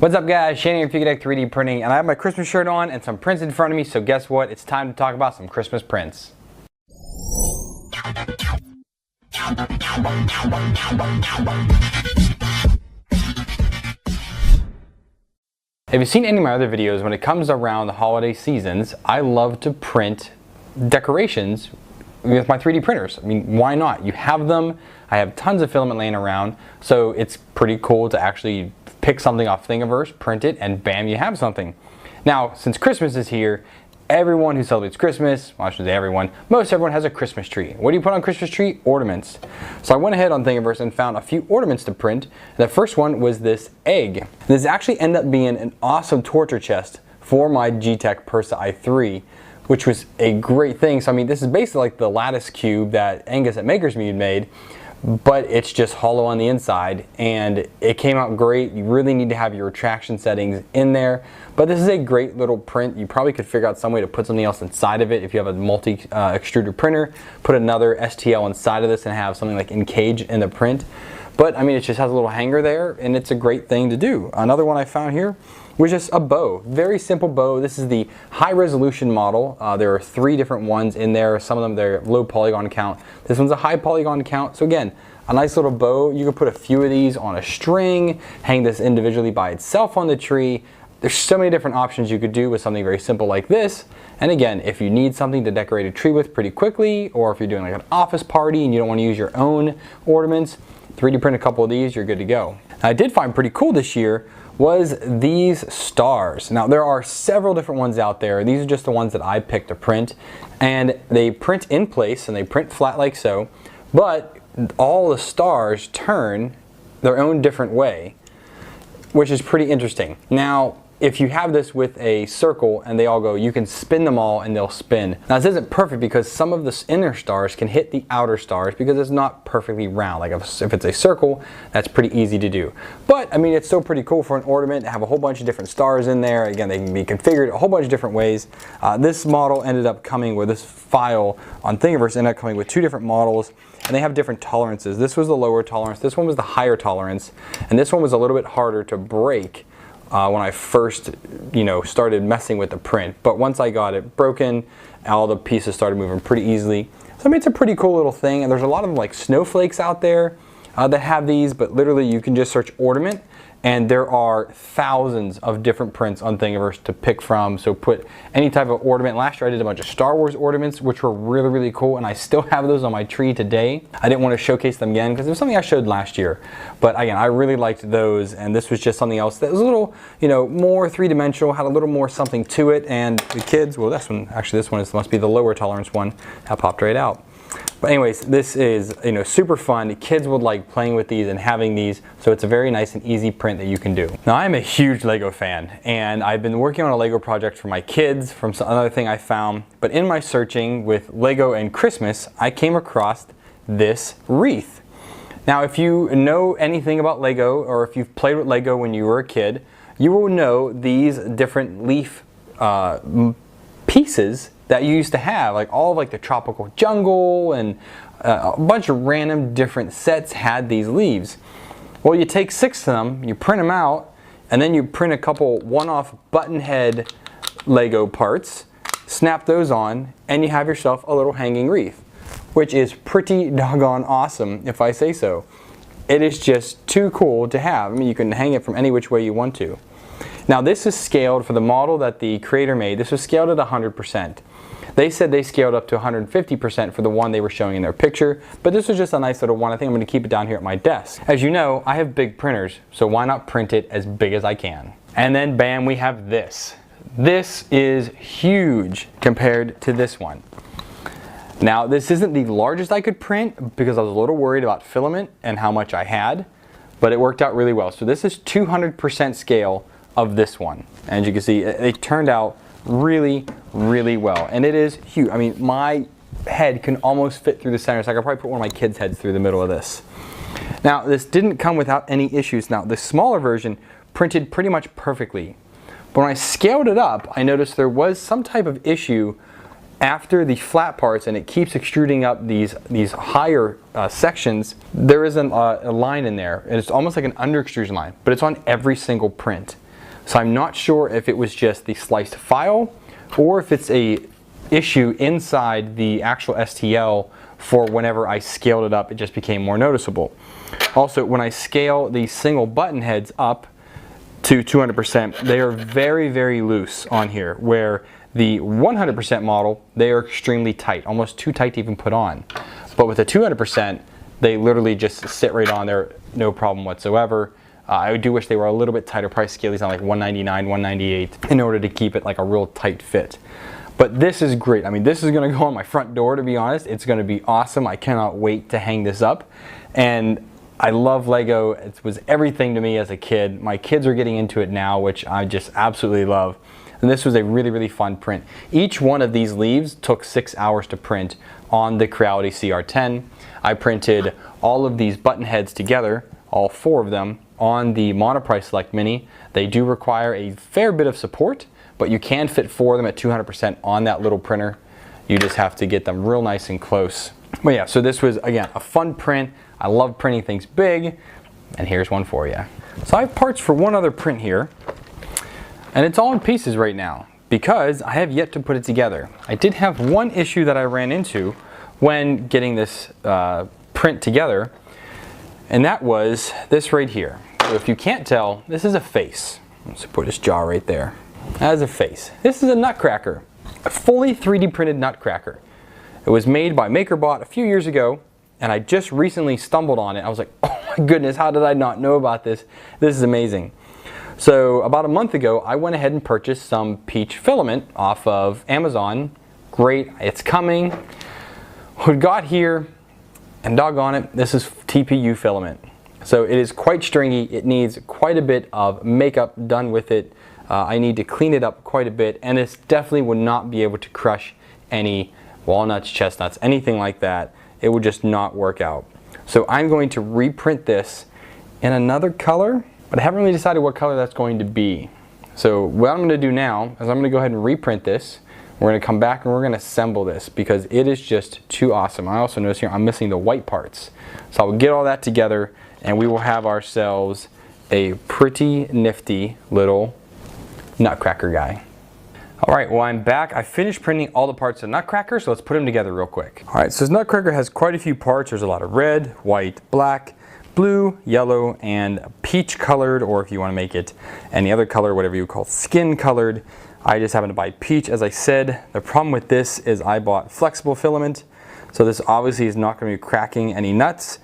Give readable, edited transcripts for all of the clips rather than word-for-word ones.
What's up guys, Shane here from Fugatech 3D Printing, and I have my Christmas shirt on and some prints in front of me, so guess what? It's time to talk about some Christmas prints. If you've seen any of my other videos, when it comes around the holiday seasons, I love to print decorations with my 3D printers. I mean, why not? You have them. I have tons of filament laying around, so it's pretty cool to actually pick something off Thingiverse, print it, and bam, you have something. Now, since Christmas is here, everyone who celebrates Christmas, well, I shouldn't say everyone, most everyone has a Christmas tree. What do you put on Christmas tree? Ornaments. So I went ahead on Thingiverse and found a few ornaments to print. The first one was this egg. This actually ended up being an awesome torture chest for my Geeetech Persa i3, which was a great thing. So I mean, this is basically like the lattice cube that Angus at Maker's Mead made, but it's just hollow on the inside, and it came out great. You really need to have your retraction settings in there, but this is a great little print. You probably could figure out some way to put something else inside of it. If you have a multi extruder printer, put another STL inside of this and have something like Encage in the print. But I mean, it just has a little hanger there, and it's a great thing to do. Another one I found here was just a bow. Very simple bow. This is the high resolution model. There are 3 different ones in there. Some of them, they're low polygon count. This one's a high polygon count. So again, a nice little bow. You can put a few of these on a string, hang this individually by itself on the tree. There's so many different options you could do with something very simple like this. And again, if you need something to decorate a tree with pretty quickly, or if you're doing like an office party and you don't want to use your own ornaments, 3D print a couple of these, you're good to go. I did find pretty cool this year was these stars. Now there are several different ones out there. These are just the ones that I picked to print, and they print in place and they print flat like so, but all the stars turn their own different way, which is pretty interesting. Now if you have this with a circle and they all go, you can spin them all and they'll spin. Now this isn't perfect because some of the inner stars can hit the outer stars because it's not perfectly round. Like if it's a circle, that's pretty easy to do. But I mean, it's still pretty cool for an ornament to have a whole bunch of different stars in there. Again, they can be configured a whole bunch of different ways. This model ended up coming with this file on Thingiverse, ended up coming with 2 different models, and they have different tolerances. This was the lower tolerance, this one was the higher tolerance, and this one was a little bit harder to break when I first, started messing with the print. But once I got it broken, all the pieces started moving pretty easily. So I mean, it's a pretty cool little thing, and there's a lot of like snowflakes out there that have these, but literally you can just search ornament, and there are thousands of different prints on Thingiverse to pick from. So put any type of ornament. Last year I did a bunch of Star Wars ornaments, which were really, really cool, and I still have those on my tree today. I didn't want to showcase them again because it was something I showed last year. But again, I really liked those, and this was just something else that was a little, more 3-dimensional, had a little more something to it, and the kids, well, this one must be the lower tolerance one. That popped right out. But anyways, this is super fun. Kids would like playing with these and having these, so it's a very nice and easy print that you can do. Now I'm a huge Lego fan, and I've been working on a Lego project for my kids from another thing I found. But in my searching with Lego and Christmas, I came across this wreath. Now if you know anything about Lego, or if you've played with Lego when you were a kid, you will know these different leaf pieces that you used to have, like all of like the tropical jungle and a bunch of random different sets had these leaves. Well, you take 6 of them, you print them out, and then you print a couple one-off button head Lego parts, snap those on, and you have yourself a little hanging wreath, which is pretty doggone awesome if I say so. It is just too cool to have. I mean, you can hang it from any which way you want to. Now this is scaled for the model that the creator made. This was scaled at 100%. They said they scaled up to 150% for the one they were showing in their picture, but this was just a nice little one. I think I'm going to keep it down here at my desk. As you know, I have big printers, so why not print it as big as I can? And then bam, we have this. This is huge compared to this one. Now this isn't the largest I could print because I was a little worried about filament and how much I had, but it worked out really well. So this is 200% scale of this one. And as you can see, it turned out really, really well, and it is huge. I mean, my head can almost fit through the center, so I could probably put one of my kids' heads through the middle of this. Now this didn't come without any issues. Now the smaller version printed pretty much perfectly, but when I scaled it up, I noticed there was some type of issue after the flat parts, and it keeps extruding up these higher sections. There is a line in there, and it's almost like an under extrusion line, but it's on every single print. So I'm not sure if it was just the sliced file or if it's a issue inside the actual STL for whenever I scaled it up, it just became more noticeable. Also, when I scale the single button heads up to 200%, they are very, very loose on here, where the 100% model, they are extremely tight, almost too tight to even put on. But with the 200%, they literally just sit right on there, no problem whatsoever. I do wish they were a little bit tighter. Probably scale these on like 199, 198 in order to keep it like a real tight fit. But this is great. I mean, this is gonna go on my front door, to be honest. It's gonna be awesome. I cannot wait to hang this up. And I love Lego. It was everything to me as a kid. My kids are getting into it now, which I just absolutely love. And this was a really, really fun print. Each one of these leaves took 6 hours to print on the Creality CR10. I printed all of these button heads together, all 4 of them, on the Monoprice Select Mini. They do require a fair bit of support, but you can fit 4 of them at 200% on that little printer. You just have to get them real nice and close. But yeah, so this was, again, a fun print. I love printing things big, and here's one for you. So I have parts for one other print here, and it's all in pieces right now because I have yet to put it together. I did have one issue that I ran into when getting this print together, and that was this right here. So if you can't tell, this is a face. Let's put this jaw right there. That is a face. This is a nutcracker, a fully 3D printed nutcracker. It was made by MakerBot a few years ago, and I just recently stumbled on it. I was like, oh my goodness, how did I not know about this? This is amazing. So about a month ago, I went ahead and purchased some peach filament off of Amazon. Great, it's coming. We got here, and doggone it, this is TPU filament. So it is quite stringy. It needs quite a bit of makeup done with it. I need to clean it up quite a bit, and this definitely would not be able to crush any walnuts, chestnuts, anything like that. It would just not work out. So I'm going to reprint this in another color, but I haven't really decided what color that's going to be. So what I'm going to do now is I'm going to go ahead and reprint this. We're going to come back and we're going to assemble this because it is just too awesome. I also notice here I'm missing the white parts. So I'll get all that together and we will have ourselves a pretty nifty little nutcracker guy. Alright, well I'm back. I finished printing all the parts of Nutcracker, so let's put them together real quick. Alright, so this Nutcracker has quite a few parts. There's a lot of red, white, black, blue, yellow, and peach colored, or if you want to make it any other color, whatever you call skin colored. I just happened to buy peach, as I said. The problem with this is I bought flexible filament, so this obviously is not going to be cracking any nuts,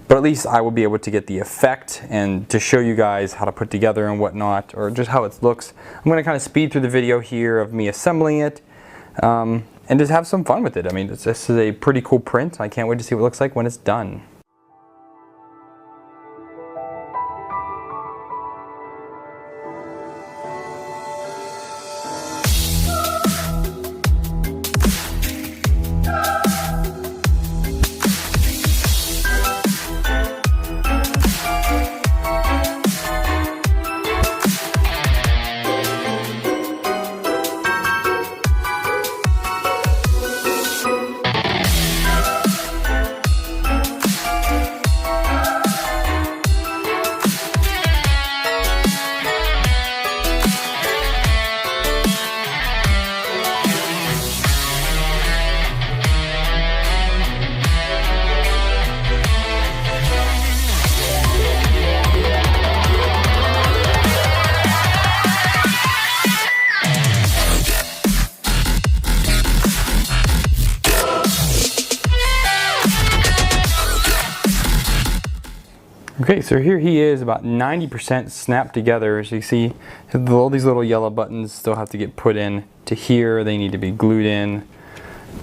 but at least I will be able to get the effect and to show you guys how to put together and whatnot, or just how it looks. I'm going to kind of speed through the video here of me assembling it and just have some fun with it. I mean, this is a pretty cool print. I can't wait to see what it looks like when it's done. Okay, so here he is, about 90% snapped together. As you see, all these little yellow buttons still have to get put in to here. They need to be glued in.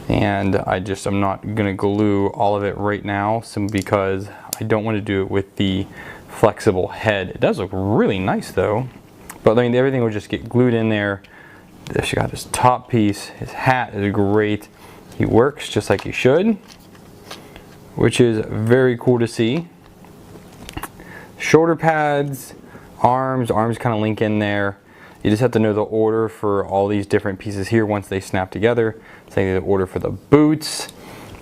And I'm not gonna glue all of it right now, simply because I don't want to do it with the flexible head. It does look really nice though. But I mean, everything will just get glued in there. This got his top piece. His hat is great. He works just like he should, which is very cool to see. Shoulder pads, arms kind of link in there. You just have to know the order for all these different pieces here once they snap together. Same the order for the boots.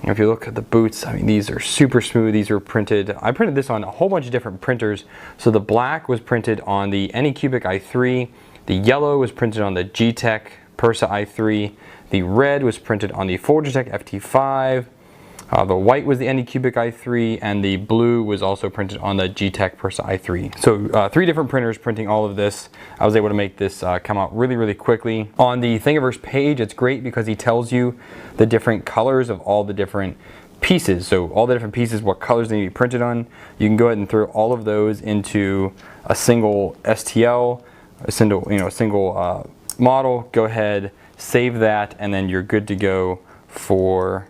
And if you look at the boots, I mean, these are super smooth. These are printed. I printed this on a whole bunch of different printers. So the black was printed on the Anycubic i3. The yellow was printed on the Geeetech Persa i3. The red was printed on the Folgertech FT5. The white was the Anycubic i3, and the blue was also printed on the Geeetech Persa i3. So 3 different printers printing all of this. I was able to make this come out really, really quickly. On the Thingiverse page, it's great because he tells you the different colors of all the different pieces. So all the different pieces, what colors they need to be printed on. You can go ahead and throw all of those into a single STL, a single model. Go ahead, save that, and then you're good to go for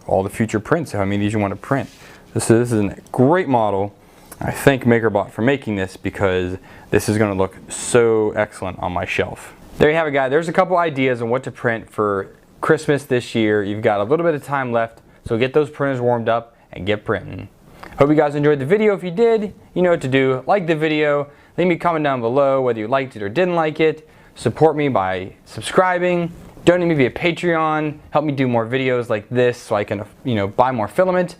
all the future prints, how many of these you want to print. This is a great model. I thank MakerBot for making this because this is going to look so excellent on my shelf. There you have it, guys. There's a couple ideas on what to print for Christmas this year. You've got a little bit of time left, so get those printers warmed up and get printing. Hope you guys enjoyed the video. If you did, you know what to do. Like the video, leave me a comment down below whether you liked it or didn't like it. Support me by subscribing. Donate me via Patreon, help me do more videos like this so I can, buy more filament.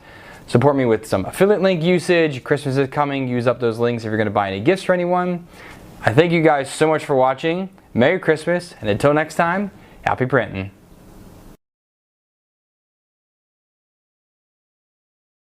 Support me with some affiliate link usage. Christmas is coming, use up those links if you're gonna buy any gifts for anyone. I thank you guys so much for watching. Merry Christmas, and until next time, happy printing.